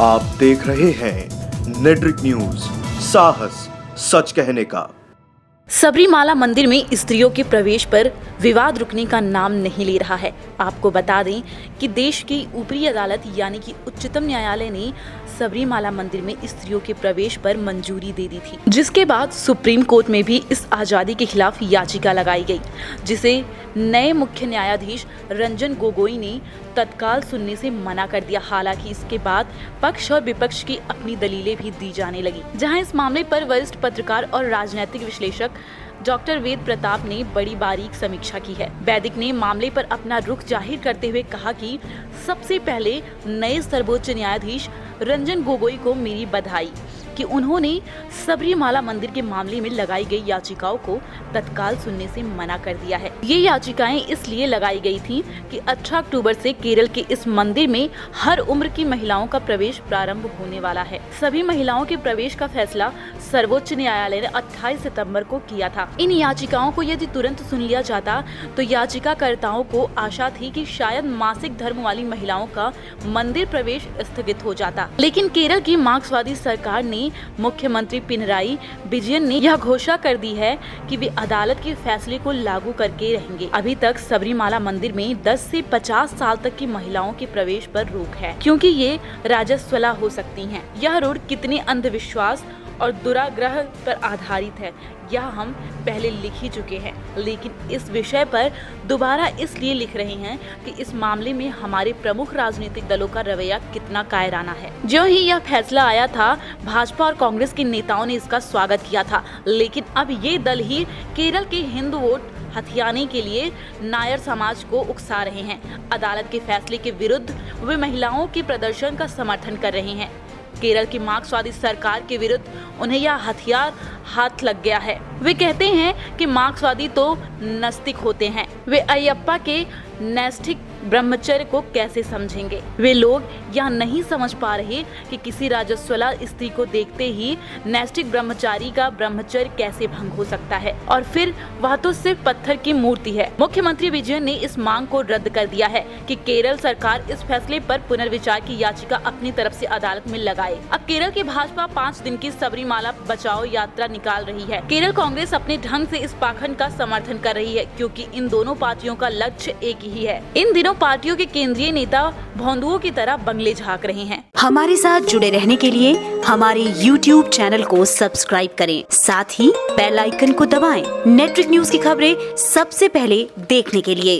आप देख रहे हैं नेट्रिक न्यूज, साहस सच कहने का। सबरीमाला मंदिर में स्त्रियों के प्रवेश पर विवाद रुकने का नाम नहीं ले रहा है। आपको बता दें कि देश की ऊपरी अदालत यानी कि उच्चतम न्यायालय ने सबरीमाला मंदिर में स्त्रियों के प्रवेश पर मंजूरी दे दी थी, जिसके बाद सुप्रीम कोर्ट में भी इस आज़ादी के खिलाफ याचिका लगाई गई, जिसे नए मुख्य न्यायाधीश रंजन गोगोई ने तत्काल सुनने से मना कर दिया। हालांकि इसके बाद पक्ष और विपक्ष की अपनी दलीलें भी दी जाने लगी, जहां इस मामले पर वरिष्ठ पत्रकार और राजनीतिक विश्लेषक डॉक्टर वेद प्रताप ने बड़ी बारीक समीक्षा की है। वैदिक ने मामले पर अपना रुख जाहिर करते हुए कहा कि सबसे पहले नए सर्वोच्च न्यायाधीश रंजन गोगोई को मेरी बधाई कि उन्होंने सबरीमाला मंदिर के मामले में लगाई गई याचिकाओं को तत्काल सुनने से मना कर दिया है। ये याचिकाएं इसलिए लगाई गई थी कि 18 अक्टूबर से केरल के इस मंदिर में हर उम्र की महिलाओं का प्रवेश प्रारंभ होने वाला है। सभी महिलाओं के प्रवेश का फैसला सर्वोच्च न्यायालय ने 28 सितंबर को किया था। इन याचिकाओं को यदि तुरंत सुन लिया जाता तो याचिकाकर्ताओं को आशा थी कि शायद मासिक धर्म वाली महिलाओं का मंदिर प्रवेश स्थगित हो जाता, लेकिन केरल की मार्क्सवादी सरकार ने मुख्यमंत्री पिनराई विजयन ने यह घोषणा कर दी है कि वे अदालत के फैसले को लागू करके रहेंगे। अभी तक सबरीमाला मंदिर में 10 से 50 साल तक की महिलाओं के प्रवेश पर रोक है, क्योंकि ये राजस्वला हो सकती हैं। यह रोक कितने अंधविश्वास और दुराग्रह पर आधारित है यह हम पहले लिख ही चुके हैं, लेकिन इस विषय पर दोबारा इसलिए लिख रहे हैं कि इस मामले में हमारे प्रमुख राजनीतिक दलों का रवैया कितना कायराना है। जो ही यह फैसला आया था, भाजपा और कांग्रेस के नेताओं ने इसका स्वागत किया था, लेकिन अब ये दल ही केरल के हिंदू वोट हथियाने के लिए नायर समाज को उकसा रहे हैं। अदालत के फैसले के विरुद्ध वे महिलाओं के प्रदर्शन का समर्थन कर रहे हैं। केरल की मार्क्सवादी सरकार के विरुद्ध उन्हें यह हथियार हाथ लग गया है। वे कहते हैं कि मार्क्सवादी तो नास्तिक होते हैं, वे अयप्पा के नैष्ठिक ब्रह्मचर्य को कैसे समझेंगे। वे लोग यह नहीं समझ पा रहे कि किसी राजस्वला स्त्री को देखते ही नैष्ठिक ब्रह्मचारी का ब्रह्मचर्य कैसे भंग हो सकता है, और फिर वह तो सिर्फ पत्थर की मूर्ति है। मुख्यमंत्री विजयन ने इस मांग को रद्द कर दिया है कि केरल सरकार इस फैसले पर पुनर्विचार की याचिका अपनी तरफ से अदालत में लगाए। अब केरल की भाजपा 5 दिन की सबरीमाला बचाओ यात्रा निकाल रही है। केरल कांग्रेस अपने ढंग से इस पाखंड का समर्थन कर रही है, क्योंकि इन दोनों पार्टियों का लक्ष्य एक ही है। इन दिनों पार्टियों के केंद्रीय नेता भोंदुओं की तरह बंगले झांक रहे हैं। हमारे साथ जुड़े रहने के लिए हमारे YouTube चैनल को सब्सक्राइब करें, साथ ही बेल आइकन को दबाएं। नेट्रिक न्यूज की खबरें सबसे पहले देखने के लिए।